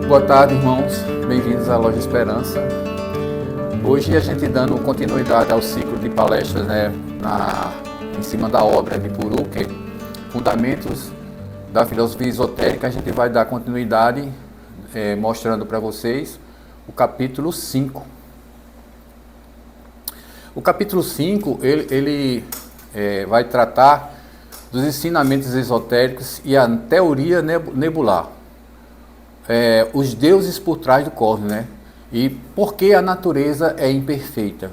Boa tarde, irmãos. Bem-vindos à Loja Esperança. Hoje a gente dando continuidade ao ciclo de palestras, em cima da obra de Purucker, Fundamentos da Filosofia Esotérica. A gente vai dar continuidade mostrando para vocês o capítulo 5. O capítulo 5, ele vai tratar dos ensinamentos esotéricos e a teoria nebular. Os deuses por trás do cosmos, né? E por que a natureza é imperfeita.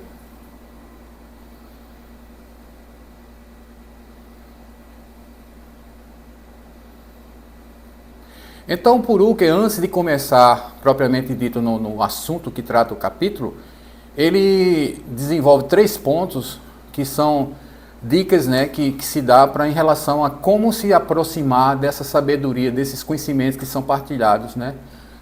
Então, Purucker, antes de começar propriamente dito no assunto que trata o capítulo, ele desenvolve 3 pontos que são dicas, né, que se dá em relação a como se aproximar dessa sabedoria, desses conhecimentos que são partilhados, né,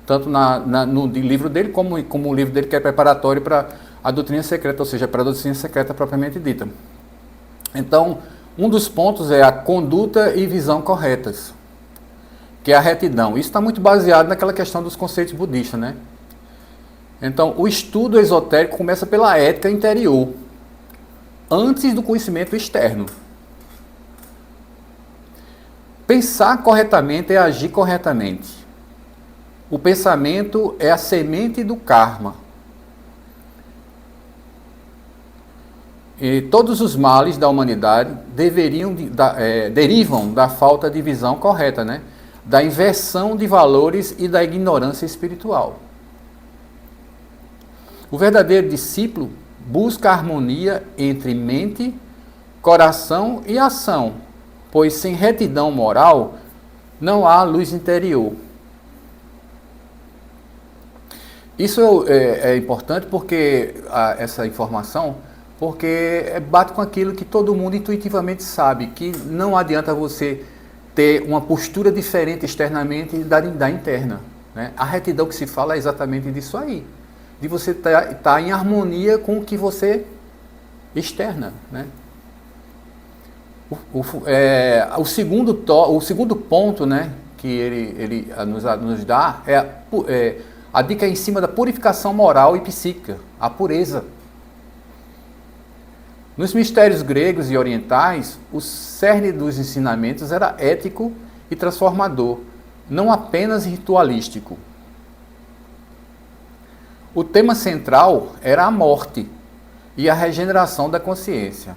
tanto no livro dele como o livro dele que é preparatório para a doutrina secreta, ou seja, para a doutrina secreta propriamente dita. Então, um dos pontos é a conduta e visão corretas, que é a retidão. Isso está muito baseado naquela questão dos conceitos budistas, né? Então, o estudo esotérico começa pela ética interior, antes do conhecimento externo. Pensar corretamente é agir corretamente. O pensamento é a semente do karma. E todos os males da humanidade derivam da falta de visão correta, né? Da inversão de valores e da ignorância espiritual. O verdadeiro discípulo busca a harmonia entre mente, coração e ação, pois sem retidão moral não há luz interior. Isso é importante porque essa informação, porque bate com aquilo que todo mundo intuitivamente sabe, que não adianta você ter uma postura diferente externamente da interna, né? A retidão que se fala é exatamente disso aí, de você estar em harmonia com o que você externa, né? O segundo ponto, né, que ele nos dá a dica em cima da purificação moral e psíquica, a pureza. Nos mistérios gregos e orientais, o cerne dos ensinamentos era ético e transformador, não apenas ritualístico. O tema central era a morte e a regeneração da consciência,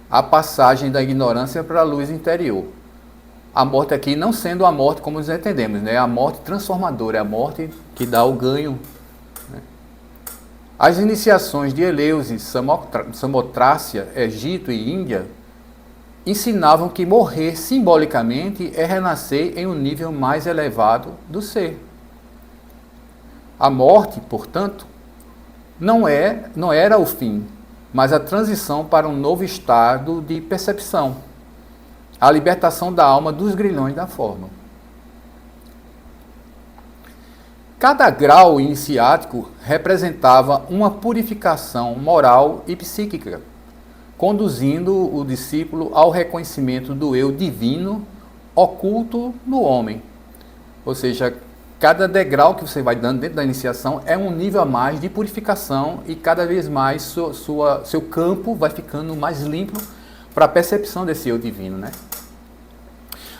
a passagem da ignorância para a luz interior. A morte aqui não sendo a morte como nós entendemos, né? A morte transformadora, é a morte que dá o ganho, né? As iniciações de Eleusis, Samotrácia, Egito e Índia ensinavam que morrer simbolicamente é renascer em um nível mais elevado do ser. A morte, portanto, não era o fim, mas a transição para um novo estado de percepção, a libertação da alma dos grilhões da forma. Cada grau iniciático representava uma purificação moral e psíquica, conduzindo o discípulo ao reconhecimento do eu divino oculto no homem. Ou seja, cada degrau que você vai dando dentro da iniciação é um nível a mais de purificação e cada vez mais seu campo vai ficando mais limpo para a percepção desse eu divino, né?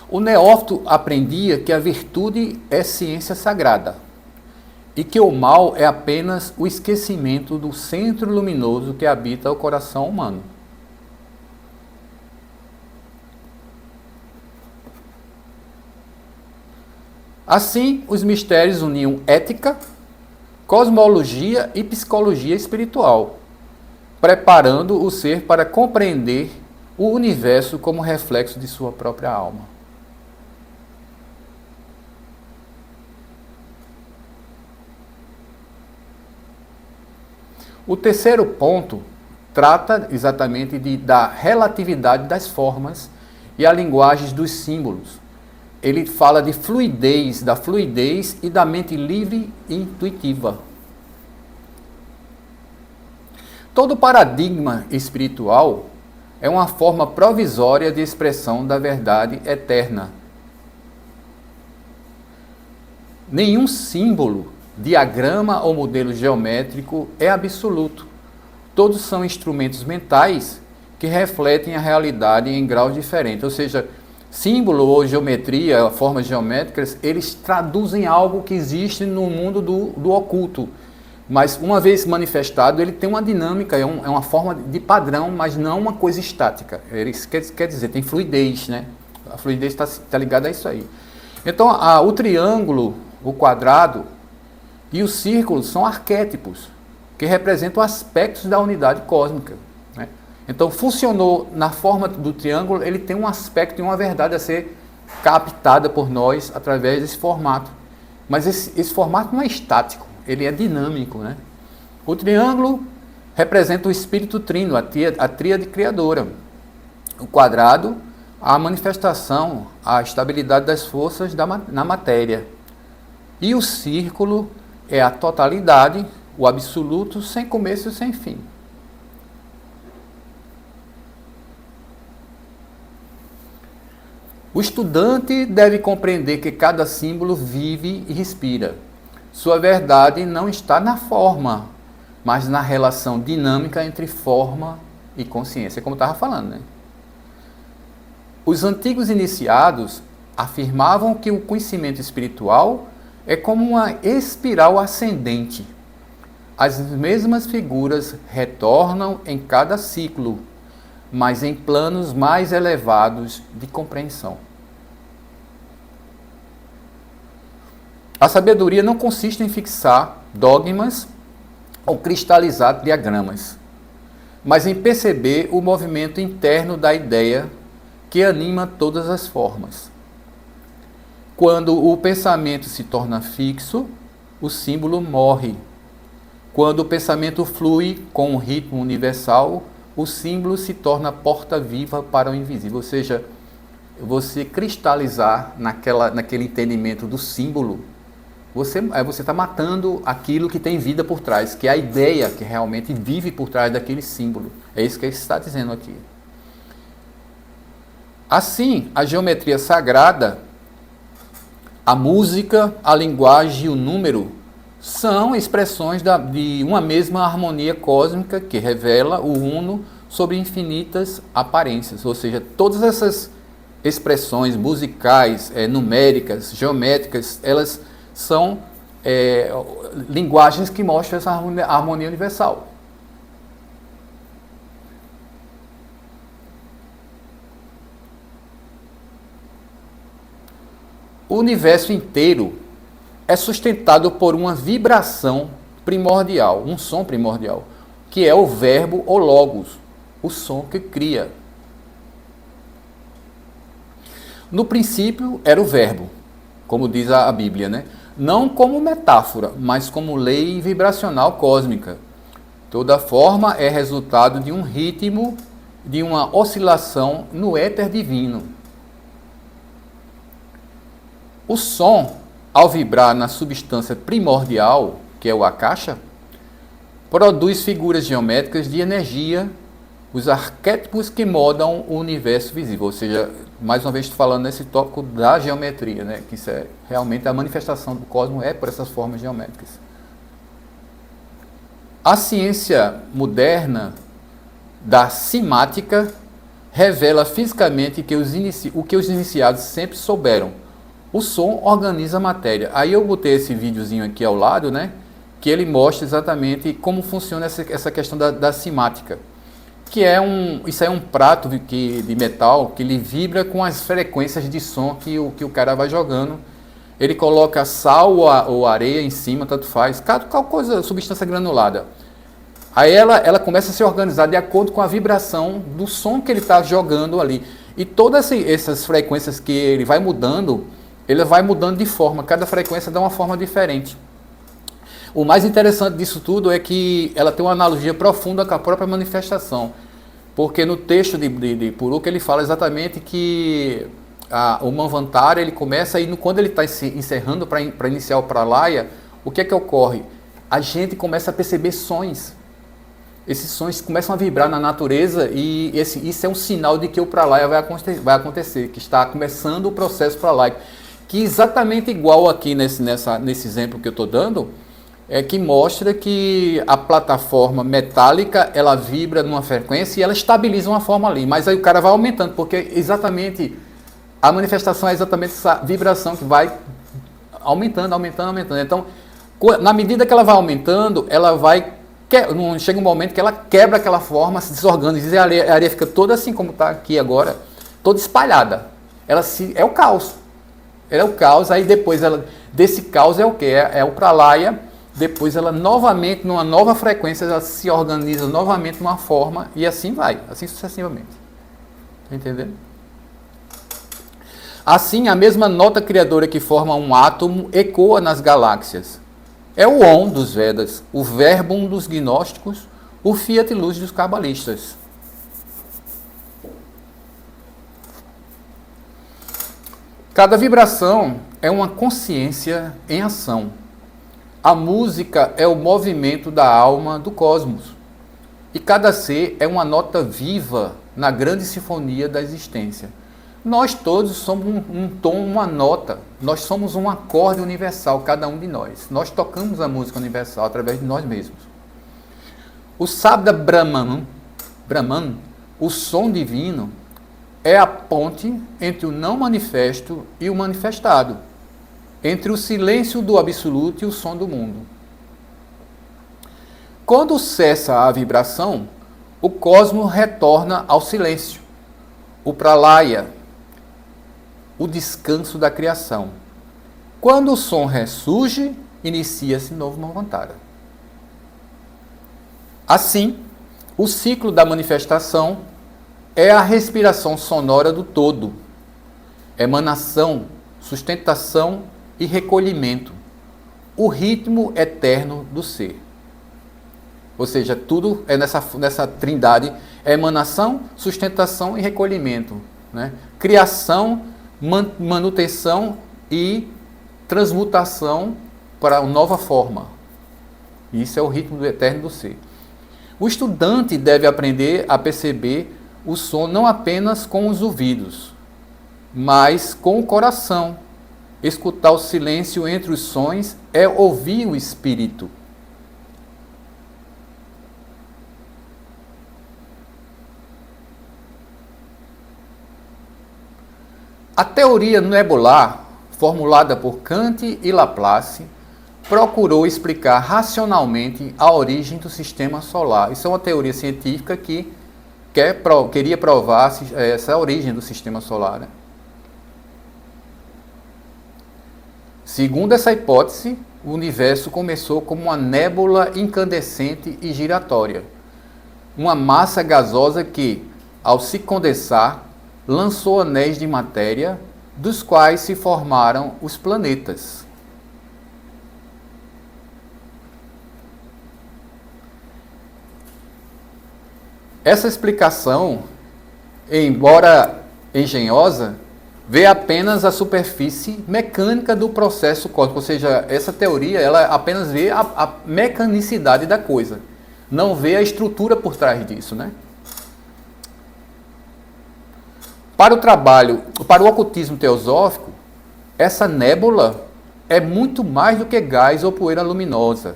O neófito aprendia que a virtude é ciência sagrada e que o mal é apenas o esquecimento do centro luminoso que habita o coração humano. Assim, os mistérios uniam ética, cosmologia e psicologia espiritual, preparando o ser para compreender o universo como reflexo de sua própria alma. O terceiro ponto trata exatamente da relatividade das formas e a linguagem dos símbolos. Ele fala de da fluidez e da mente livre e intuitiva. Todo paradigma espiritual é uma forma provisória de expressão da verdade eterna. Nenhum símbolo, diagrama ou modelo geométrico é absoluto. Todos são instrumentos mentais que refletem a realidade em graus diferentes. Ou seja, símbolo ou geometria, formas geométricas, eles traduzem algo que existe no mundo do oculto. Mas uma vez manifestado, ele tem uma dinâmica, é uma forma de padrão, mas não uma coisa estática. Isso quer dizer, tem fluidez, né? A fluidez está ligada a isso aí. Então, o triângulo, o quadrado e o círculo são arquétipos que representam aspectos da unidade cósmica, né? Então, funcionou na forma do triângulo, ele tem um aspecto e uma verdade a ser captada por nós através desse formato. Mas esse formato não é estático, ele é dinâmico, né? O triângulo representa o espírito trino, a tríade criadora. O quadrado, a manifestação, a estabilidade das forças na matéria. E o círculo é a totalidade, o absoluto, sem começo e sem fim. O estudante deve compreender que cada símbolo vive e respira. Sua verdade não está na forma, mas na relação dinâmica entre forma e consciência, como eu estava falando, né? Os antigos iniciados afirmavam que o conhecimento espiritual é como uma espiral ascendente. As mesmas figuras retornam em cada ciclo, mas em planos mais elevados de compreensão. A sabedoria não consiste em fixar dogmas ou cristalizar diagramas, mas em perceber o movimento interno da ideia que anima todas as formas. Quando o pensamento se torna fixo, o símbolo morre. Quando o pensamento flui com um ritmo universal, o símbolo se torna porta viva para o invisível. Ou seja, você cristalizar naquele entendimento do símbolo, você está matando aquilo que tem vida por trás, que é a ideia que realmente vive por trás daquele símbolo. É isso que ele está dizendo aqui. Assim, a geometria sagrada, a música, a linguagem e o número são expressões de uma mesma harmonia cósmica que revela o uno sobre infinitas aparências. Ou seja, todas essas expressões musicais, numéricas, geométricas, elas são linguagens que mostram essa harmonia universal. O universo inteiro é sustentado por uma vibração primordial, um som primordial, que é o verbo ou logos, o som que cria. No princípio era o verbo, como diz a Bíblia, né? Não como metáfora, mas como lei vibracional cósmica. Toda forma é resultado de um ritmo, de uma oscilação no éter divino. O som, ao vibrar na substância primordial, que é o akasha, produz figuras geométricas de energia, os arquétipos que modam o universo visível. Ou seja, mais uma vez falando nesse tópico da geometria, né? Que isso é realmente a manifestação do cosmos é por essas formas geométricas. A ciência moderna da simática revela fisicamente o que os iniciados sempre souberam. O som organiza a matéria. Aí eu botei esse videozinho aqui ao lado, né? Que ele mostra exatamente como funciona essa questão da simática. Isso é um prato de metal que ele vibra com as frequências de som que o cara vai jogando. Ele coloca sal ou areia em cima, tanto faz, qualquer coisa, substância granulada. Aí ela começa a se organizar de acordo com a vibração do som que ele está jogando ali. E todas essas frequências que ele vai mudando de forma, cada frequência dá uma forma diferente. O mais interessante disso tudo é que ela tem uma analogia profunda com a própria manifestação, porque no texto de Puruka ele fala exatamente que o Manvantara ele começa e quando ele está encerrando para iniciar o Pralaya, o que é que ocorre? A gente começa a perceber sons. Esses sons começam a vibrar na natureza e isso é um sinal de que o Pralaya vai acontecer, que está começando o processo pralaico. que exatamente igual aqui nesse exemplo que eu estou dando, é que mostra que a plataforma metálica, ela vibra numa frequência e ela estabiliza uma forma ali, mas aí o cara vai aumentando, porque exatamente a manifestação é exatamente essa vibração que vai aumentando, aumentando, aumentando. Então, na medida que ela vai aumentando, ela vai chega um momento que ela quebra aquela forma, se desorganiza e a areia fica toda assim como está aqui agora, toda espalhada. É o caos. Ela é o caos, aí depois desse caos é o que? É o pralaya. Depois ela novamente, numa nova frequência, ela se organiza novamente numa forma e assim vai, assim sucessivamente. Entendeu? Assim, a mesma nota criadora que forma um átomo ecoa nas galáxias. É o Om dos Vedas, o Verbum dos gnósticos, o Fiat Luz dos cabalistas. Cada vibração é uma consciência em ação. A música é o movimento da alma do cosmos. E cada ser é uma nota viva na grande sinfonia da existência. Nós todos somos um tom, uma nota. Nós somos um acorde universal, cada um de nós. Nós tocamos a música universal através de nós mesmos. O Sabda Brahman, o som divino, é a ponte entre o não manifesto e o manifestado, entre o silêncio do absoluto e o som do mundo. Quando cessa a vibração, o cosmos retorna ao silêncio, o pralaya, o descanso da criação. Quando o som ressurge, inicia-se novo Manvantara. Assim, o ciclo da manifestação é a respiração sonora do todo, emanação, sustentação e recolhimento, o ritmo eterno do ser. Ou seja, tudo é nessa trindade, é emanação, sustentação e recolhimento, né? Criação, manutenção e transmutação para uma nova forma. Isso é o ritmo do eterno do ser. O estudante deve aprender a perceber o som não apenas com os ouvidos, mas com o coração. Escutar o silêncio entre os sons é ouvir o espírito. A teoria nebular, formulada por Kant e Laplace, procurou explicar racionalmente a origem do sistema solar. Isso é uma teoria científica que queria provar essa origem do sistema solar, né? Segundo essa hipótese, o universo começou como uma nébula incandescente e giratória, uma massa gasosa que, ao se condensar, lançou anéis de matéria, dos quais se formaram os planetas. Essa explicação, embora engenhosa, vê apenas a superfície mecânica do processo cósmico, ou seja, essa teoria ela apenas vê a mecanicidade da coisa, não vê a estrutura por trás disso, né? Para o ocultismo teosófico, essa nébula é muito mais do que gás ou poeira luminosa.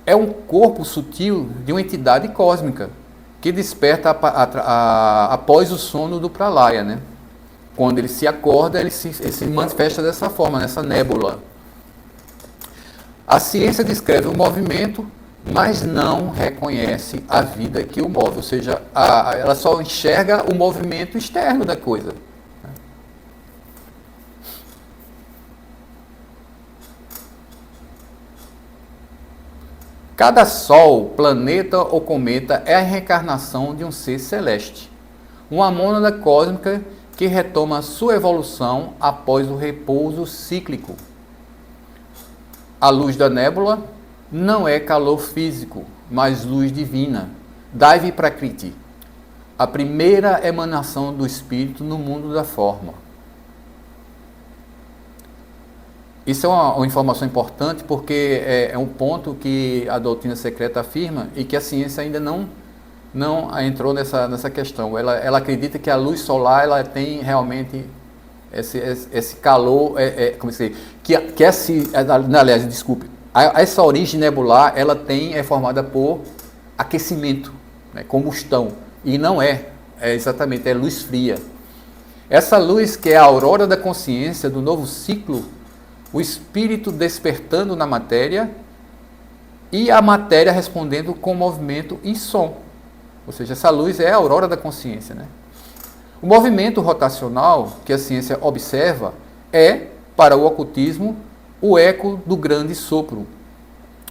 É um corpo sutil de uma entidade cósmica que desperta após o sono do pralaya, né? Quando ele se acorda, ele se manifesta dessa forma, nessa nébula. A ciência descreve o movimento, mas não reconhece a vida que o move. Ou seja, ela só enxerga o movimento externo da coisa. Cada sol, planeta ou cometa é a reencarnação de um ser celeste, uma mônada cósmica que retoma sua evolução após o repouso cíclico. A luz da nébula não é calor físico, mas luz divina, Daivi Prakriti, a primeira emanação do espírito no mundo da forma. Isso é uma informação importante porque é um ponto que a doutrina secreta afirma e que a ciência ainda não entrou nessa questão. Ela acredita que a luz solar ela tem realmente esse calor, como se aliás, desculpe, essa origem nebular, ela é formada por aquecimento, né, combustão, e não exatamente, é luz fria. Essa luz que é a aurora da consciência do novo ciclo, o espírito despertando na matéria e a matéria respondendo com movimento e som. Ou seja, essa luz é a aurora da consciência, né? O movimento rotacional que a ciência observa é, para o ocultismo, o eco do grande sopro,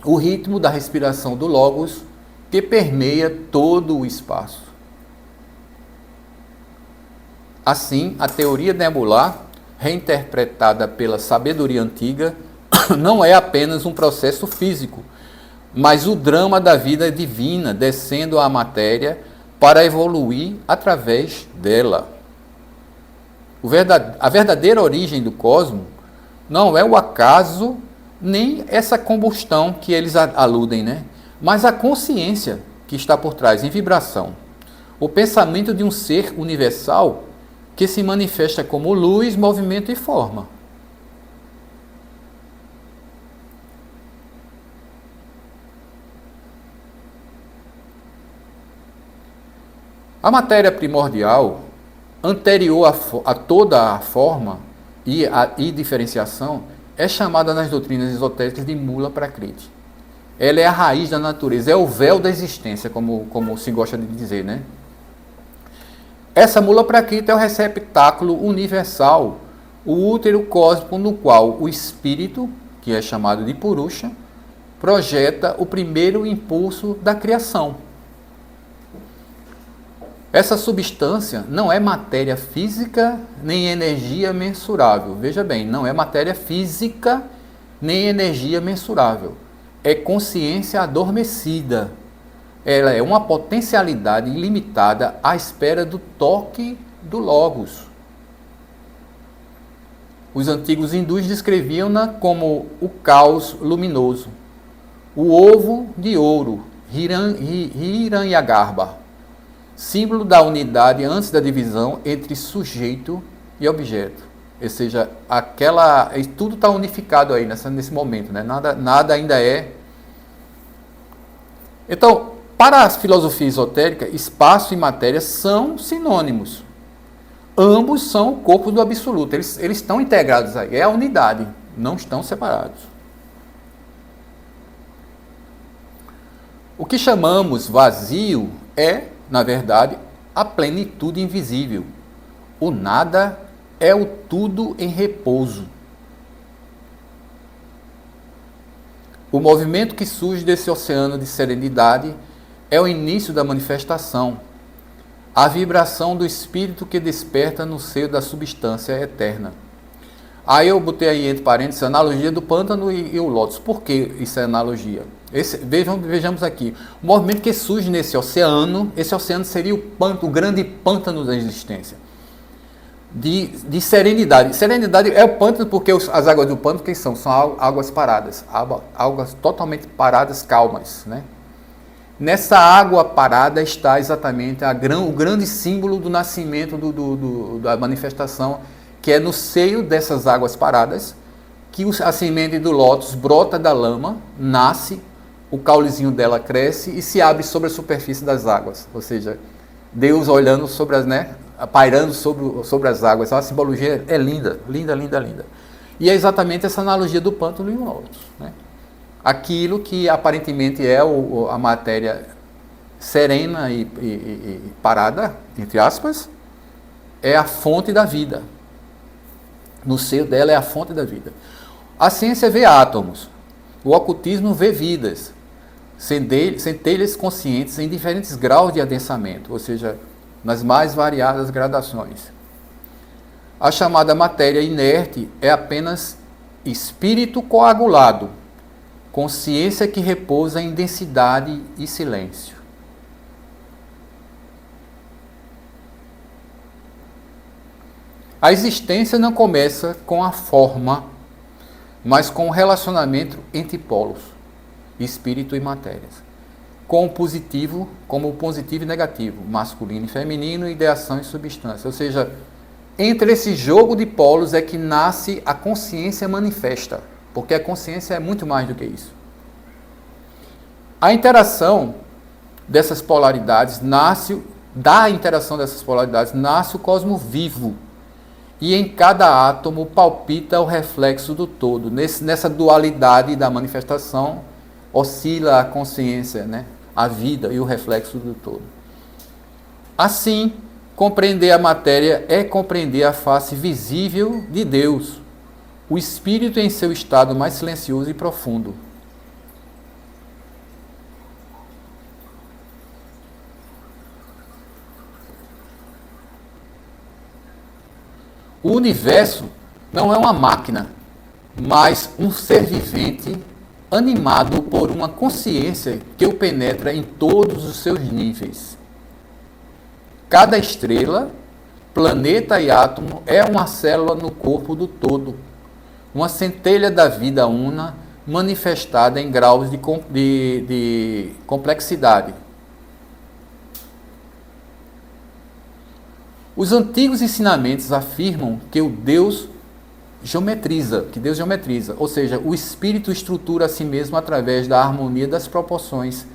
o ritmo da respiração do Logos que permeia todo o espaço. Assim, a teoria nebular, reinterpretada pela sabedoria antiga, não é apenas um processo físico, mas o drama da vida divina descendo à matéria para evoluir através dela. A verdadeira origem do cosmos não é o acaso, nem essa combustão que eles aludem, né? Mas a consciência que está por trás, em vibração. O pensamento de um ser universal que se manifesta como luz, movimento e forma. A matéria primordial, anterior a toda a forma e diferenciação, é chamada nas doutrinas esotéricas de Mula Prakriti. Ela é a raiz da natureza, é o véu da existência, como se gosta de dizer, né? Essa Mula Prakriti é o receptáculo universal, o útero cósmico no qual o espírito, que é chamado de Purusha, projeta o primeiro impulso da criação. Essa substância não é matéria física nem energia mensurável. Veja bem, não é matéria física nem energia mensurável. É consciência adormecida. Ela é uma potencialidade ilimitada à espera do toque do Logos. Os antigos hindus descreviam-na como o caos luminoso, o ovo de ouro, Hiranyagarbha, símbolo da unidade antes da divisão entre sujeito e objeto. Ou seja, tudo está unificado aí nesse momento, né? Nada ainda é. Então, para a filosofia esotérica, espaço e matéria são sinônimos. Ambos são o corpo do absoluto. Eles estão integrados aí. É a unidade, não estão separados. O que chamamos vazio é, na verdade, a plenitude invisível. O nada é o tudo em repouso. O movimento que surge desse oceano de serenidade é o início da manifestação, a vibração do espírito que desperta no seio da substância eterna. Aí eu botei aí entre parênteses a analogia do pântano e o lótus. Por que isso é analogia? Vejamos aqui, o movimento que surge nesse oceano, esse oceano seria o grande pântano da existência, de serenidade. Serenidade é o pântano porque as águas do pântano, quem são? São águas paradas, águas totalmente paradas, calmas, né? Nessa água parada está exatamente o grande símbolo do nascimento da manifestação, que é no seio dessas águas paradas, que a semente do lótus brota da lama, nasce, o caulezinho dela cresce e se abre sobre a superfície das águas. Ou seja, Deus olhando sobre pairando sobre as águas. A simbologia é linda, linda, linda, linda. E é exatamente essa analogia do pântano e o lótus, né? Aquilo que aparentemente é a matéria serena e parada, entre aspas, é a fonte da vida. No seio dela é a fonte da vida. A ciência vê átomos, o ocultismo vê vidas, centelhas conscientes em diferentes graus de adensamento, ou seja, nas mais variadas gradações. A chamada matéria inerte é apenas espírito coagulado, consciência que repousa em densidade e silêncio. A existência não começa com a forma, mas com o relacionamento entre polos, espírito e matérias, como positivo e negativo, masculino e feminino, ideação e substância. Ou seja, Entre esse jogo de polos é que nasce a consciência manifesta, porque a consciência é muito mais do que isso. A interação dessas polaridades nasce o cosmo vivo. E em cada átomo palpita o reflexo do todo. Nessa dualidade da manifestação oscila a consciência, né? A vida e o reflexo do todo. Assim, compreender a matéria é compreender a face visível de Deus, o espírito em seu estado mais silencioso e profundo. O universo não é uma máquina, mas um ser vivente animado por uma consciência que o penetra em todos os seus níveis. Cada estrela, planeta e átomo é uma célula no corpo do todo, uma centelha da vida una manifestada em graus de complexidade. Os antigos ensinamentos afirmam que Deus geometriza, ou seja, o espírito estrutura a si mesmo através da harmonia das proporções,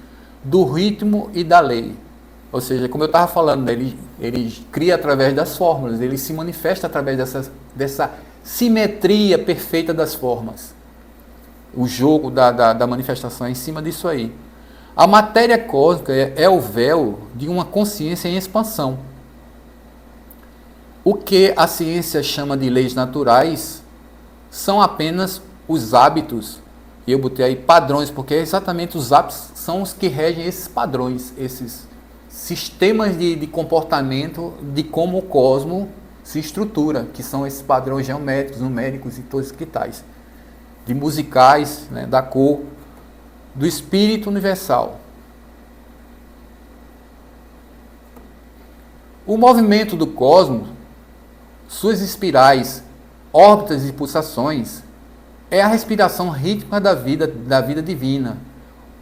do ritmo e da lei. Ou seja, como eu estava falando, ele cria através das fórmulas, ele se manifesta através dessa simetria perfeita das formas. O jogo da manifestação é em cima disso aí. A matéria cósmica é o véu de uma consciência em expansão. O que a ciência chama de leis naturais são apenas os hábitos, e eu botei aí padrões, porque exatamente os hábitos são os que regem esses padrões, esses sistemas de comportamento de como o cosmos se estrutura, que são esses padrões geométricos, numéricos e todos que tais, de musicais, né, da cor, do espírito universal. O movimento do cosmos, suas espirais, órbitas e pulsações, é a respiração rítmica da vida divina,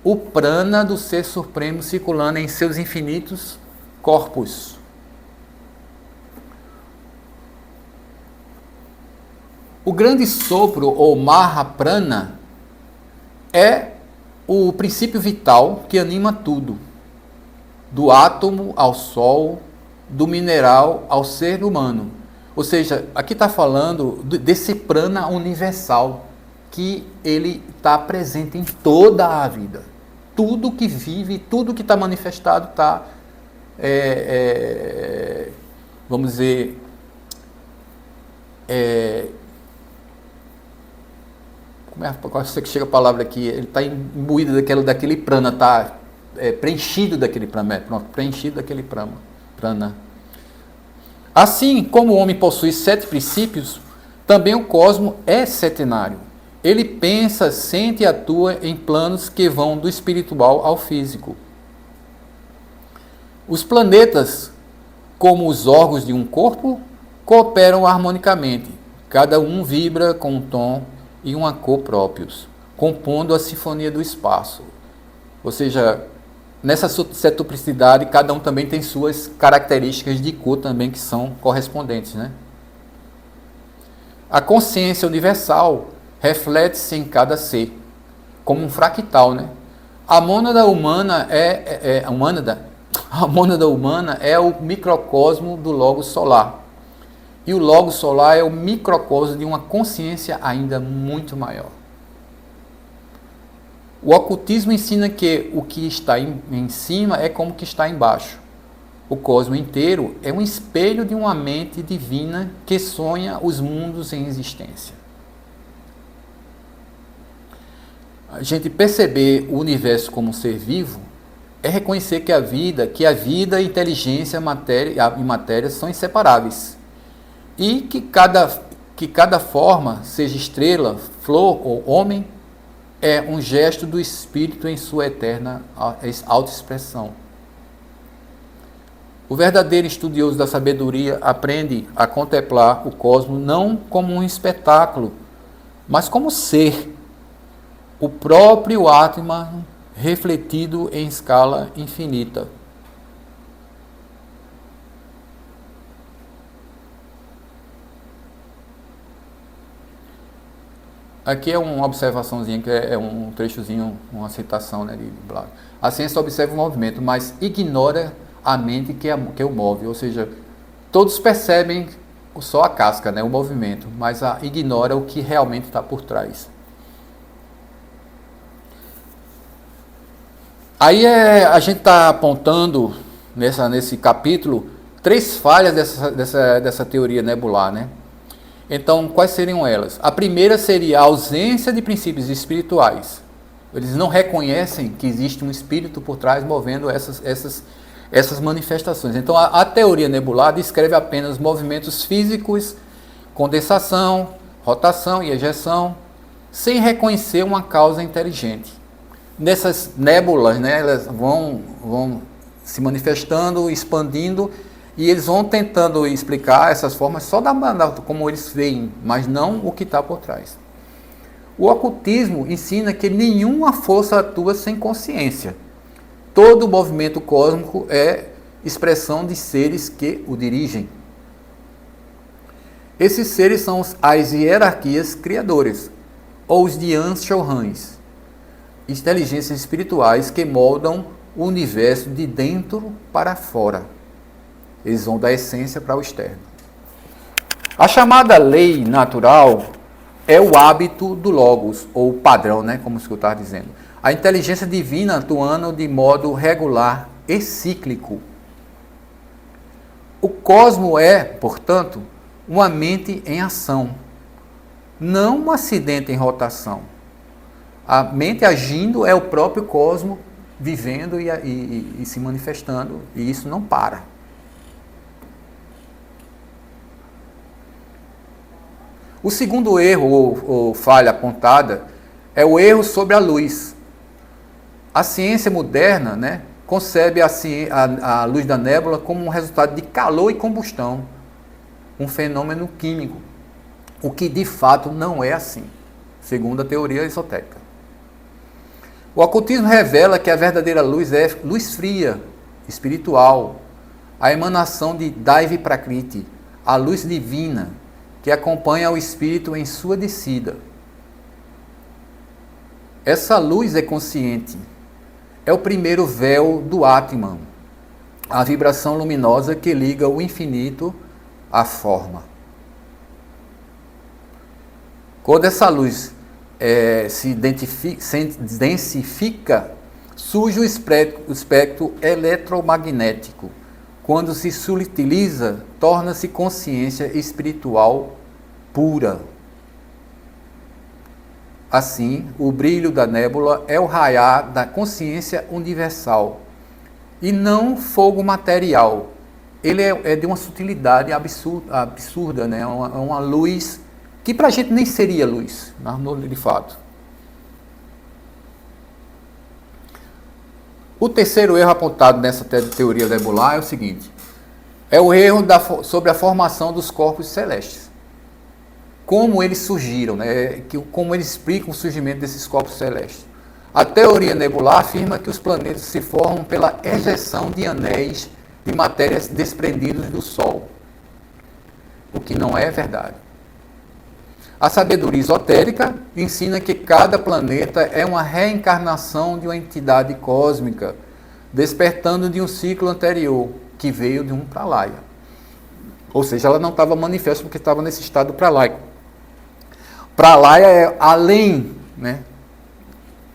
o prana do Ser Supremo circulando em seus infinitos corpos. O grande sopro, ou Mahaprana, é o princípio vital que anima tudo, do átomo ao sol, do mineral ao ser humano. Ou seja, aqui está falando desse prana universal, que ele está presente em toda a vida. Tudo que vive, tudo que está manifestado está, vamos dizer, qual que chega a palavra aqui? Ele está imbuído daquele prana, está preenchido daquele prana, preenchido daquele prana. Assim como o homem possui 7 princípios, também o cosmos é setenário. Ele pensa, sente e atua em planos que vão do espiritual ao físico. Os planetas, como os órgãos de um corpo, cooperam harmonicamente. Cada um vibra com um tom e uma cor próprios, compondo a sinfonia do espaço. Ou seja, nessa setuplicidade, cada um também tem suas características de cor também que são correspondentes, né? A consciência universal reflete-se em cada ser, como um fractal, né? A mônada humana é o microcosmo do Logos solar. E o Logos solar é o microcosmo de uma consciência ainda muito maior. O ocultismo ensina que o que está em cima é como o que está embaixo. O cosmos inteiro é um espelho de uma mente divina que sonha os mundos em existência. A gente perceber o universo como um ser vivo é reconhecer que a vida, inteligência e matéria são inseparáveis. E que cada forma, seja estrela, flor ou homem, é um gesto do espírito em sua eterna autoexpressão. O verdadeiro estudioso da sabedoria aprende a contemplar o cosmos não como um espetáculo, mas como ser, o próprio Atman refletido em escala infinita. Aqui é uma observaçãozinha, que é um trechozinho, uma citação, né, de Black. A ciência observa o movimento, mas ignora a mente que o move. Ou seja, todos percebem só a casca, né, o movimento, mas ignora o que realmente está por trás. Aí a gente está apontando nesse capítulo 3 falhas dessa teoria nebular, né? Então, quais seriam elas? A primeira seria a ausência de princípios espirituais. Eles não reconhecem que existe um espírito por trás movendo essas manifestações. Então, a teoria nebular descreve apenas movimentos físicos, condensação, rotação e ejeção, sem reconhecer uma causa inteligente. Nessas nébulas, né, elas vão se manifestando, expandindo, e eles vão tentando explicar essas formas só da como eles veem, mas não o que está por trás. O ocultismo ensina que nenhuma força atua sem consciência. Todo movimento cósmico é expressão de seres que o dirigem. Esses seres são as hierarquias criadoras, ou os Dian Shohans, inteligências espirituais que moldam o universo de dentro para fora. Eles vão da essência para o externo. A chamada lei natural é o hábito do Logos, ou padrão, né, como eu estava dizendo. A inteligência divina atuando de modo regular e cíclico. O cosmo é, portanto, uma mente em ação, não um acidente em rotação. A mente agindo é o próprio cosmo vivendo e se manifestando, e isso não para. O segundo erro ou falha apontada é o erro sobre a luz. A ciência moderna, né, concebe a luz da nébula como um resultado de calor e combustão, um fenômeno químico, o que de fato não é assim, segundo a teoria esotérica. O ocultismo revela que a verdadeira luz é luz fria, espiritual, a emanação de Daivi Prakriti, a luz divina, que acompanha o espírito em sua descida. Essa luz é consciente, é o primeiro véu do Atman, a vibração luminosa que liga o infinito à forma. Quando essa luz se densifica, surge o espectro eletromagnético. Quando se subtiliza, torna-se consciência espiritual pura. Assim, o brilho da nébula é o raiar da consciência universal e não fogo material. Ele é de uma sutilidade absurda, né? Uma luz que para a gente nem seria luz, de fato. O terceiro erro apontado nessa teoria nebular é o seguinte: é o erro sobre a formação dos corpos celestes. Como eles surgiram, né? Como eles explicam o surgimento desses corpos celestes. A teoria nebular afirma que os planetas se formam pela ejeção de anéis de matérias desprendidos do Sol, o que não é verdade. A sabedoria esotérica ensina que cada planeta é uma reencarnação de uma entidade cósmica, despertando de um ciclo anterior, que veio de um pralaya. Ou seja, ela não estava manifesta porque estava nesse estado pralaico. Pralaya é além, né?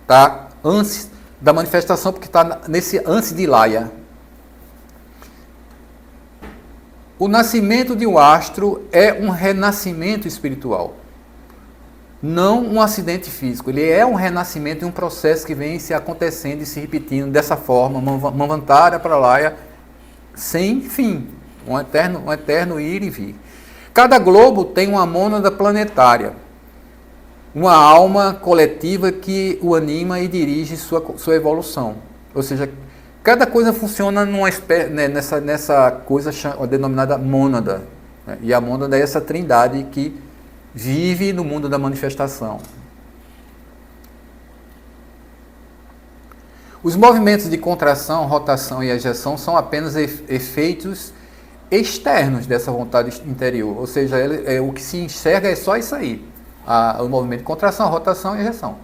Tá antes da manifestação, porque está nesse antes de Laya. O nascimento de um astro é um renascimento espiritual, não um acidente físico. Ele é um renascimento e um processo que vem se acontecendo e se repetindo dessa forma, Manvantara, Pralaya, sem fim, um eterno ir e vir. Cada globo tem uma mônada planetária, uma alma coletiva que o anima e dirige sua evolução. Ou seja, cada coisa funciona nessa coisa denominada mônada. Né? E a mônada é essa trindade que vive no mundo da manifestação. Os movimentos de contração, rotação e ejeção são apenas efeitos externos dessa vontade interior. Ou seja, o que se enxerga é só isso aí. o movimento de contração, rotação e ejeção.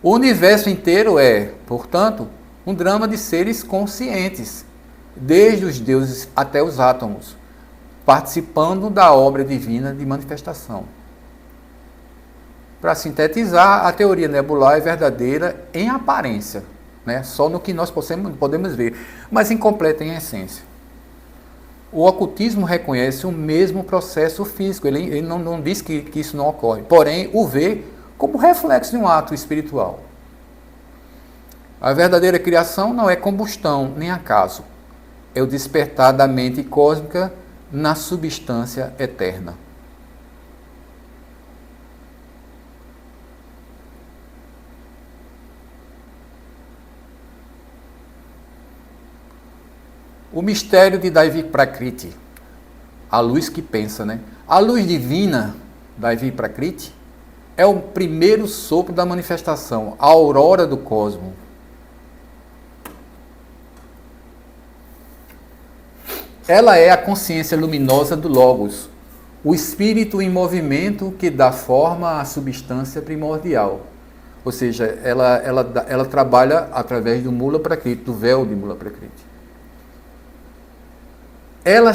O universo inteiro é, portanto, um drama de seres conscientes, desde os deuses até os átomos, participando da obra divina de manifestação. Para sintetizar, a teoria nebular é verdadeira em aparência, né? Só no que nós podemos ver, mas incompleta em essência. O ocultismo reconhece o mesmo processo físico, ele não diz que isso não ocorre, porém o vê como reflexo de um ato espiritual. A verdadeira criação não é combustão nem acaso, é o despertar da mente cósmica na substância eterna. O mistério de Daivi Prakriti, a luz que pensa, né? A luz divina, Daivi Prakriti, é o primeiro sopro da manifestação, a aurora do cosmos. Ela é a consciência luminosa do Logos, o espírito em movimento que dá forma à substância primordial. Ou seja, ela trabalha através do Mula Prakriti, do véu de Mula Prakriti. Ela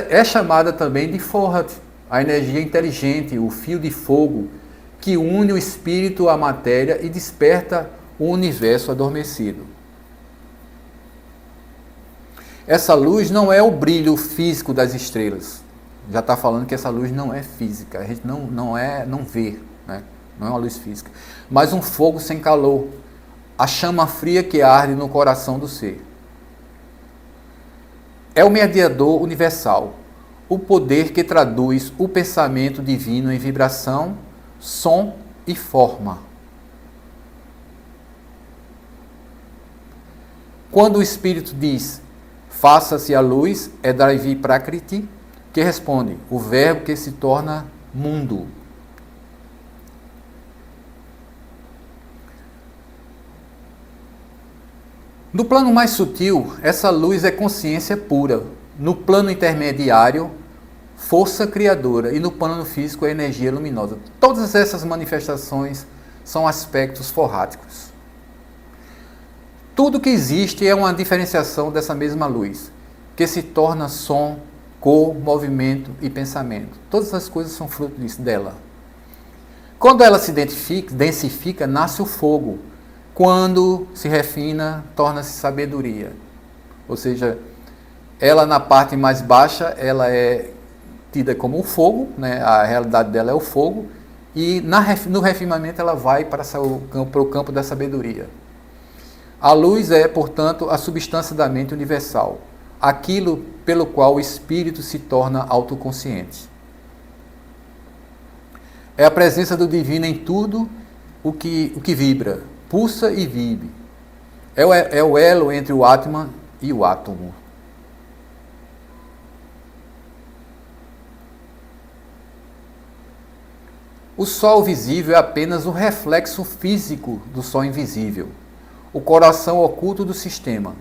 é chamada também de Forhat, a energia inteligente, o fio de fogo, que une o espírito à matéria e desperta o universo adormecido. Essa luz não é o brilho físico das estrelas. Já está falando que essa luz não é física, a gente não vê, né? Não é uma luz física, mas um fogo sem calor, a chama fria que arde no coração do ser. É o mediador universal, o poder que traduz o pensamento divino em vibração, som e forma. Quando o Espírito diz, faça-se a luz, é Daivi Prakriti, que responde, o verbo que se torna mundo. No plano mais sutil, essa luz é consciência pura. No plano intermediário, força criadora. E no plano físico, é energia luminosa. Todas essas manifestações são aspectos forráticos. Tudo que existe é uma diferenciação dessa mesma luz, que se torna som, cor, movimento e pensamento. Todas as coisas são fruto dela. Quando ela se densifica, nasce o fogo. Quando se refina, torna-se sabedoria. Ou seja, ela na parte mais baixa, ela é tida como o fogo, né? A realidade dela é o fogo, e no refinamento ela vai para o campo da sabedoria. A luz é, portanto, a substância da mente universal, aquilo pelo qual o espírito se torna autoconsciente. É a presença do divino em tudo o que vibra, pulsa e vive. É o elo entre o Atman e o átomo. O Sol visível é apenas o reflexo físico do Sol invisível, o coração oculto do sistema,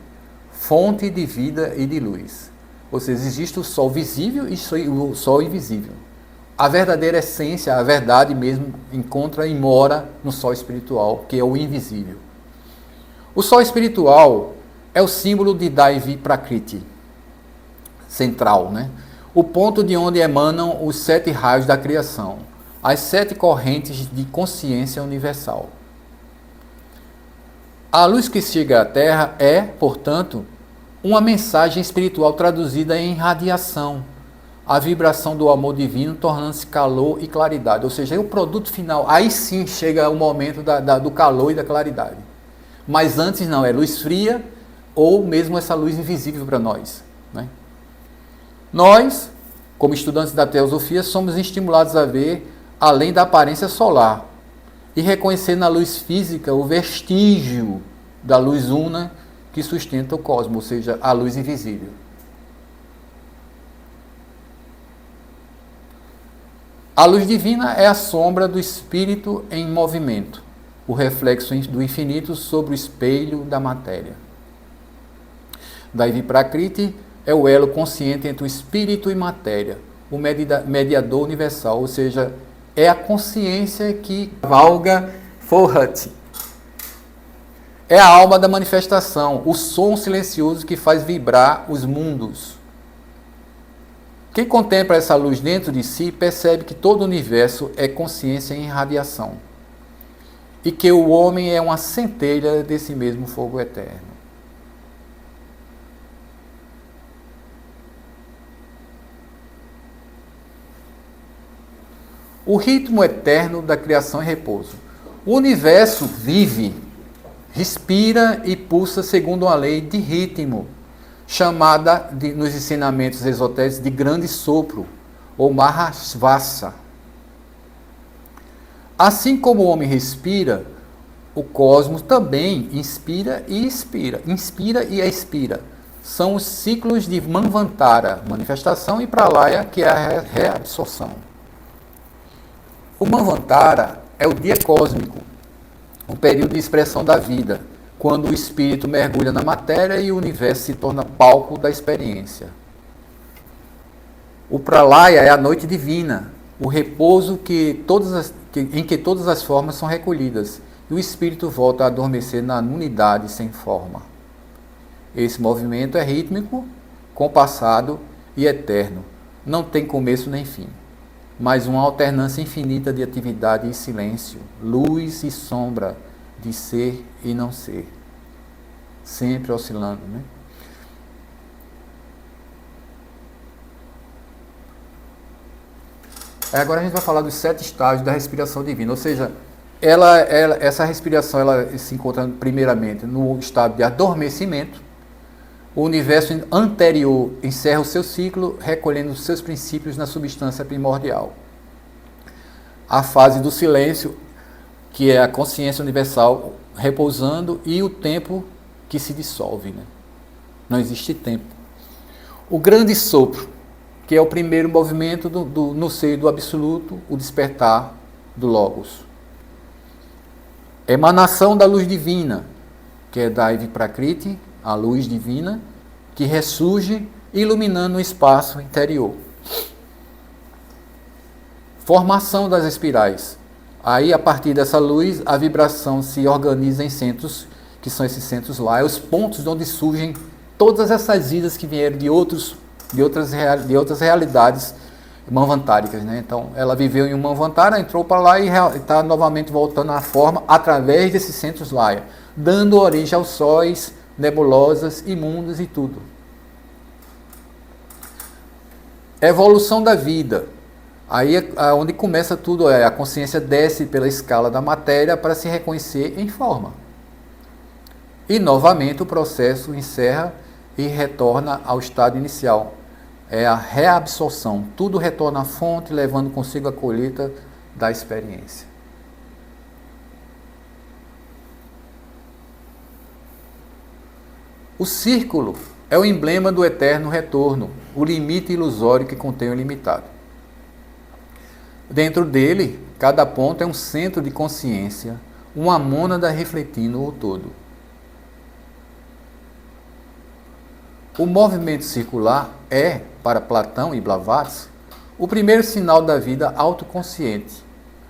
fonte de vida e de luz. Ou seja, existe o Sol visível e o Sol invisível. A verdadeira essência, a verdade mesmo, encontra e mora no Sol espiritual, que é o invisível. O Sol espiritual é o símbolo de Daivi Prakriti, central, né? O ponto de onde emanam os 7 raios da criação, as 7 correntes de consciência universal. A luz que chega à Terra é, portanto, uma mensagem espiritual traduzida em radiação, a vibração do amor divino tornando-se calor e claridade. Ou seja, é o produto final. Aí sim chega o momento do calor e da claridade. Mas antes não, é luz fria ou mesmo essa luz invisível para nós, né? Nós, como estudantes da teosofia, somos estimulados a ver além da aparência solar e reconhecer na luz física o vestígio da luz una que sustenta o cosmos, ou seja, a luz invisível. A luz divina é a sombra do espírito em movimento, o reflexo do infinito sobre o espelho da matéria. Daivi Prakriti é o elo consciente entre o espírito e matéria, o mediador universal, ou seja, é a consciência que cavalga Forhat. É a alma da manifestação, o som silencioso que faz vibrar os mundos. Quem contempla essa luz dentro de si percebe que todo o universo é consciência em radiação e que o homem é uma centelha desse mesmo fogo eterno. O ritmo eterno da criação e repouso. O universo vive, respira e pulsa segundo uma lei de ritmo, chamada nos ensinamentos esotéricos de grande sopro, ou Mahasvasa. Assim como o homem respira, o cosmos também inspira e expira. Inspira e expira. São os ciclos de Manvantara, manifestação, e Pralaya, que é a reabsorção. O Manvantara é o dia cósmico, um período de expressão da vida, quando o espírito mergulha na matéria e o universo se torna palco da experiência. O Pralaya é a noite divina, o repouso em que todas as formas são recolhidas, e o espírito volta a adormecer na nulidade sem forma. Esse movimento é rítmico, compassado e eterno, não tem começo nem fim, mas uma alternância infinita de atividade e silêncio, luz e sombra, de ser e não ser, sempre oscilando, né? Agora a gente vai falar dos 7 estágios da respiração divina, ou seja, essa respiração ela se encontra primeiramente no estado de adormecimento. O universo anterior encerra o seu ciclo, recolhendo os seus princípios na substância primordial. A fase do silêncio, que é a consciência universal repousando, e o tempo que se dissolve, né? Não existe tempo. O grande sopro, que é o primeiro movimento no seio do absoluto, o despertar do Logos. Emanação da luz divina, que é Daivi Prakriti, a luz divina, que ressurge iluminando o espaço interior. Formação das espirais. Aí, a partir dessa luz, a vibração se organiza em centros, que são esses centros lá, os pontos onde surgem todas essas vidas que vieram de outras realidades manvantáricas, né? Então, ela viveu em um manvantara, entrou para lá e está novamente voltando à forma através desses centros lá, dando origem aos sóis, nebulosas, imundos e tudo. Evolução da vida. Aí é onde começa tudo, a consciência desce pela escala da matéria para se reconhecer em forma. E novamente o processo encerra e retorna ao estado inicial. É a reabsorção. Tudo retorna à fonte, levando consigo a colheita da experiência. O círculo é o emblema do eterno retorno, o limite ilusório que contém o ilimitado. Dentro dele, cada ponto é um centro de consciência, uma mônada refletindo o todo. O movimento circular é, para Platão e Blavatsky, o primeiro sinal da vida autoconsciente.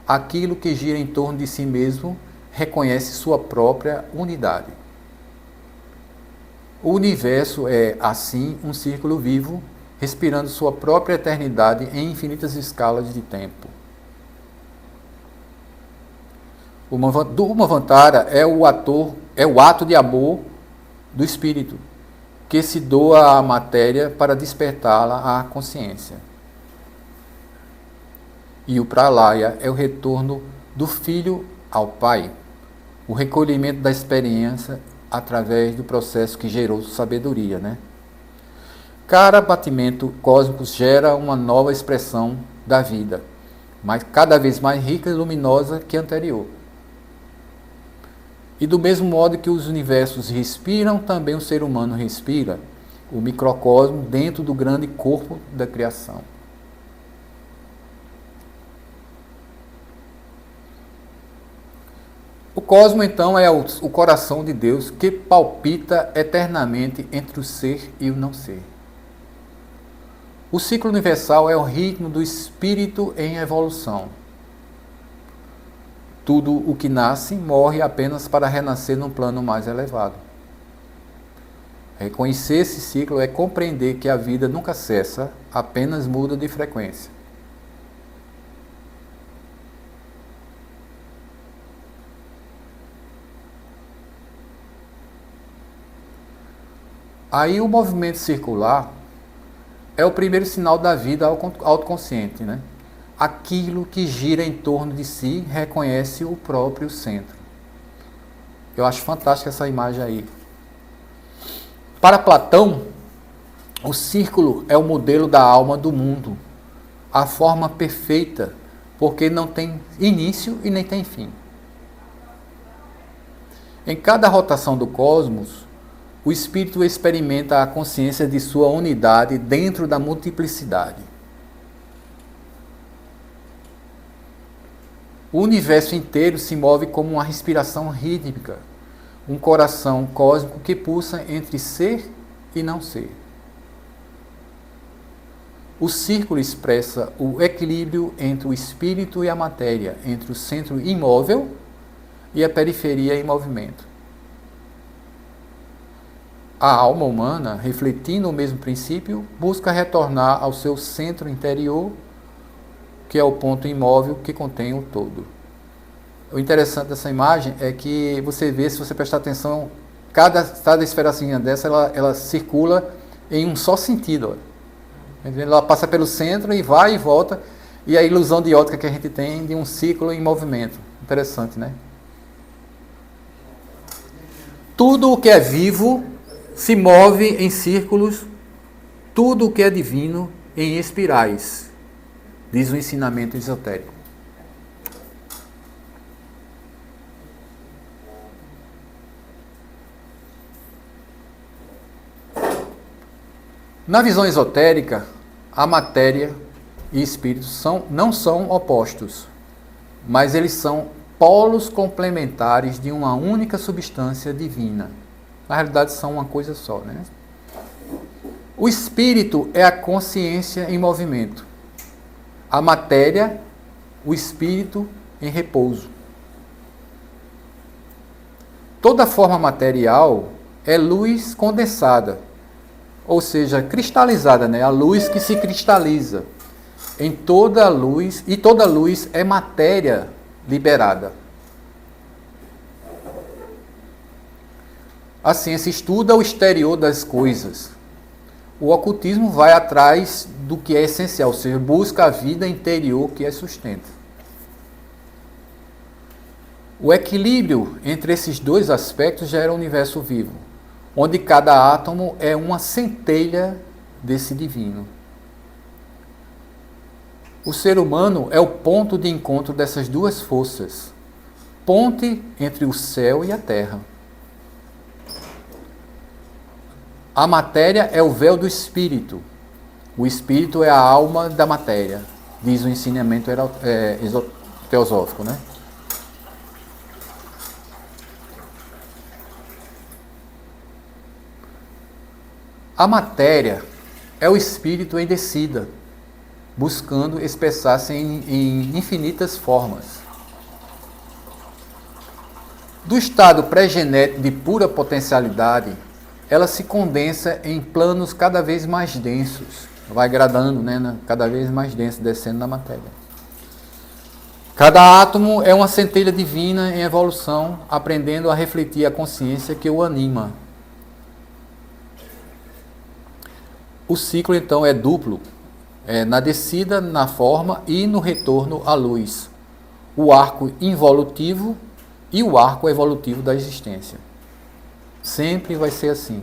Aquilo que gira em torno de si mesmo reconhece sua própria unidade. O universo é, assim, um círculo vivo, respirando sua própria eternidade em infinitas escalas de tempo. O Manvantara é o ato de amor do espírito, que se doa à matéria para despertá-la à consciência. E o Pralaya é o retorno do filho ao pai, o recolhimento da experiência através do processo que gerou sabedoria, né? Cada batimento cósmico gera uma nova expressão da vida, mas cada vez mais rica e luminosa que a anterior. E do mesmo modo que os universos respiram, também o ser humano respira, o microcosmo dentro do grande corpo da criação. O cosmo, então, é o coração de Deus que palpita eternamente entre o ser e o não ser. O ciclo universal é o ritmo do espírito em evolução. Tudo o que nasce morre apenas para renascer num plano mais elevado. Reconhecer esse ciclo é compreender que a vida nunca cessa, apenas muda de frequência. Aí o movimento circular é o primeiro sinal da vida autoconsciente, né? Aquilo que gira em torno de si reconhece o próprio centro. Eu acho fantástica essa imagem aí. Para Platão, o círculo é o modelo da alma do mundo, a forma perfeita, porque não tem início e nem tem fim. Em cada rotação do cosmos, o espírito experimenta a consciência de sua unidade dentro da multiplicidade. O universo inteiro se move como uma respiração rítmica, um coração cósmico que pulsa entre ser e não ser. O círculo expressa o equilíbrio entre o espírito e a matéria, entre o centro imóvel e a periferia em movimento. A alma humana, refletindo o mesmo princípio, busca retornar ao seu centro interior, que é o ponto imóvel que contém o todo. O interessante dessa imagem é que você vê, se você prestar atenção, cada esferazinha dessa, ela circula em um só sentido. Ó. Ela passa pelo centro e vai e volta, e a ilusão de ótica que a gente tem de um ciclo em movimento. Interessante, né? Tudo o que é vivo se move em círculos, tudo o que é divino em espirais, diz o ensinamento esotérico. Na visão esotérica, a matéria e espírito não são opostos, mas eles são polos complementares de uma única substância divina. Na realidade, são uma coisa só, né? O espírito é a consciência em movimento. A matéria, o espírito em repouso. Toda forma material é luz condensada, ou seja, cristalizada, né? A luz que se cristaliza. Em toda luz, e toda luz é matéria liberada. A ciência estuda o exterior das coisas. O ocultismo vai atrás do que é essencial, ou seja, busca a vida interior que é sustenta. O equilíbrio entre esses dois aspectos gera um universo vivo, onde cada átomo é uma centelha desse divino. O ser humano é o ponto de encontro dessas duas forças, ponte entre o céu e a terra. A matéria é o véu do espírito. O espírito é a alma da matéria, diz o ensinamento teosófico, né? A matéria é o espírito em descida, buscando expressar-se em infinitas formas. Do estado pré-genético de pura potencialidade, ela se condensa em planos cada vez mais densos, vai gradando, né, cada vez mais denso, descendo na matéria. Cada átomo é uma centelha divina em evolução, aprendendo a refletir a consciência que o anima. O ciclo, então, é duplo, na descida, na forma e no retorno à luz. O arco involutivo e o arco evolutivo da existência. Sempre vai ser assim.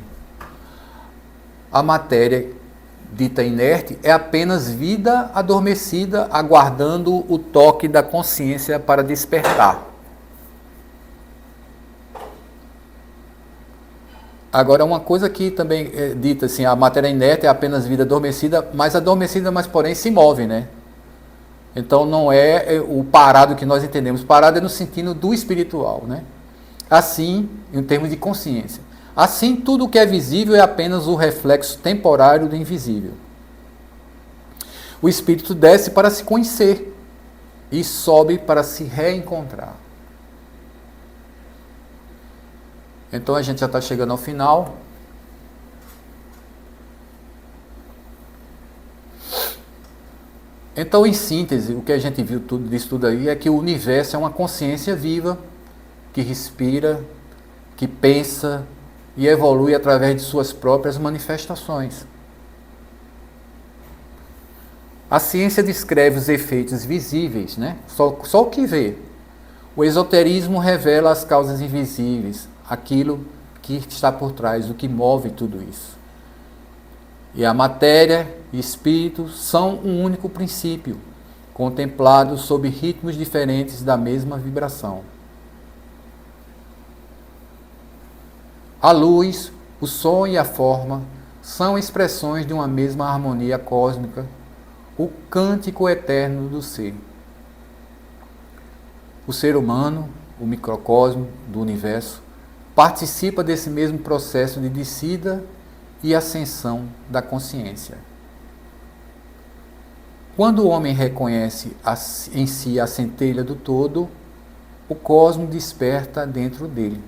A matéria dita inerte é apenas vida adormecida, aguardando o toque da consciência para despertar. Agora, uma coisa que também é dita assim, a matéria inerte é apenas vida adormecida, mas porém se move, né? Então não é o parado que nós entendemos. Parado é no sentido do espiritual, né? Assim, em termos de consciência. Assim, tudo o que é visível é apenas o reflexo temporário do invisível. O espírito desce para se conhecer e sobe para se reencontrar. Então a gente já está chegando ao final. Então, em síntese, o que a gente viu disso tudo aí é que o universo é uma consciência viva, que respira, que pensa e evolui através de suas próprias manifestações. A ciência descreve os efeitos visíveis, né? Só o que vê. O esoterismo revela as causas invisíveis, aquilo que está por trás, o que move tudo isso. E a matéria e espírito são um único princípio, contemplados sob ritmos diferentes da mesma vibração. A luz, o som e a forma são expressões de uma mesma harmonia cósmica, o cântico eterno do ser. O ser humano, o microcosmo do universo, participa desse mesmo processo de descida e ascensão da consciência. Quando o homem reconhece em si a centelha do todo, o cosmo desperta dentro dele.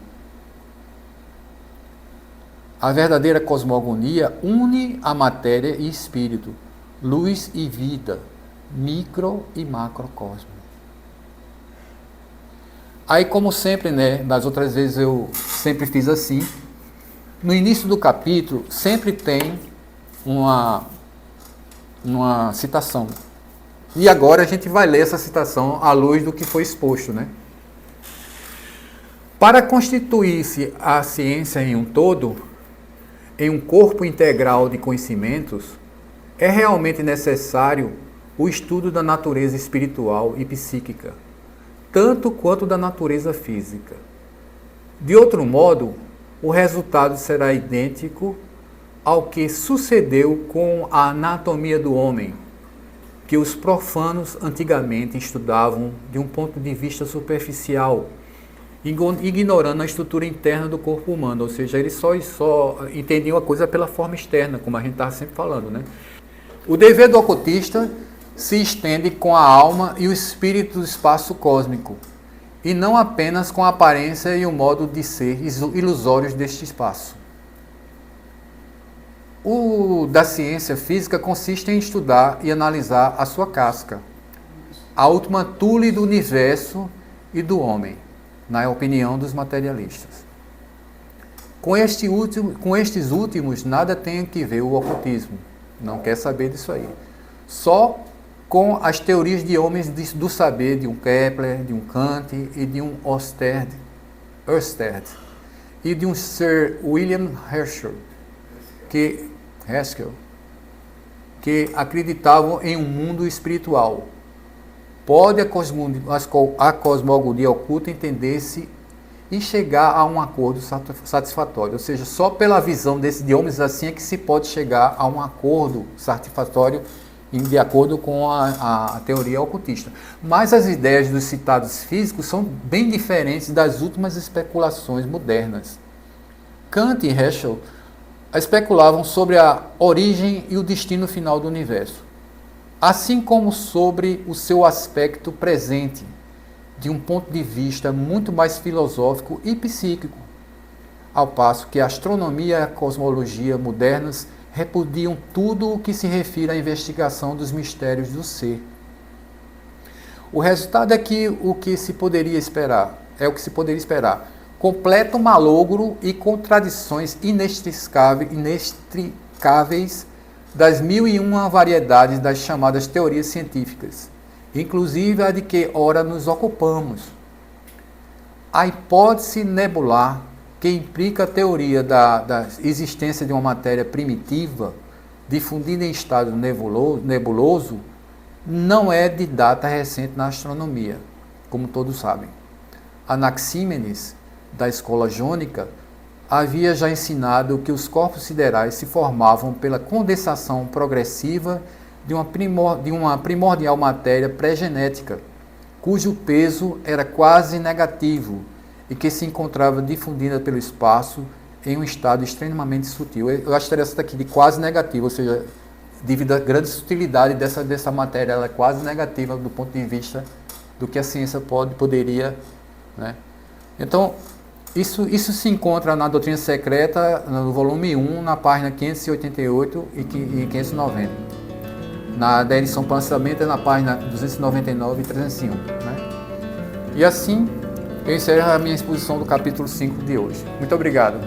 A verdadeira cosmogonia une a matéria e espírito, luz e vida, micro e macrocosmo. Aí, como sempre, né, das outras vezes eu sempre fiz assim, no início do capítulo sempre tem uma citação. E agora a gente vai ler essa citação à luz do que foi exposto, né? Para constituir-se a ciência em um todo, em um corpo integral de conhecimentos, é realmente necessário o estudo da natureza espiritual e psíquica, tanto quanto da natureza física. De outro modo, o resultado será idêntico ao que sucedeu com a anatomia do homem, que os profanos antigamente estudavam de um ponto de vista superficial, ignorando a estrutura interna do corpo humano, ou seja, eles só entendiam a coisa pela forma externa, como a gente está sempre falando, né? O dever do ocultista se estende com a alma e o espírito do espaço cósmico, e não apenas com a aparência e o modo de ser ilusórios deste espaço. O da ciência física consiste em estudar e analisar a sua casca, a última tule do universo e do homem, na opinião dos materialistas. Com estes últimos, nada tem que ver o ocultismo, não quer saber disso aí. Só com as teorias de homens do saber, de um Kepler, de um Kant e de um Ørsted e de um Sir William Herschel, que acreditavam em um mundo espiritual. Pode a cosmogonia oculta entender-se e chegar a um acordo satisfatório, ou seja, só pela visão de homens assim é que se pode chegar a um acordo satisfatório de acordo com a teoria ocultista. Mas as ideias dos citados físicos são bem diferentes das últimas especulações modernas. Kant e Herschel especulavam sobre a origem e o destino final do universo, assim como sobre o seu aspecto presente, de um ponto de vista muito mais filosófico e psíquico, ao passo que a astronomia e a cosmologia modernas repudiam tudo o que se refere à investigação dos mistérios do ser. O resultado é que o que se poderia esperar, completo malogro e contradições inextricáveis das 1001 variedades das chamadas teorias científicas, inclusive a de que ora nos ocupamos. A hipótese nebular, que implica a teoria da existência de uma matéria primitiva, difundida em estado nebuloso, não é de data recente na astronomia, como todos sabem. Anaxímenes, da escola jônica, havia já ensinado que os corpos siderais se formavam pela condensação progressiva de uma primordial matéria pré-genética, cujo peso era quase negativo e que se encontrava difundida pelo espaço em um estado extremamente sutil. Eu acho interessante aqui de quase negativo, ou seja, devido à grande sutilidade dessa matéria, ela é quase negativa do ponto de vista do que a ciência poderia, né? Então, Isso se encontra na Doutrina Secreta, no volume 1, na página 588 e 590. Da edição Pensamento é na página 299 e 301. Né? E assim, eu encerro a minha exposição do capítulo 5 de hoje. Muito obrigado.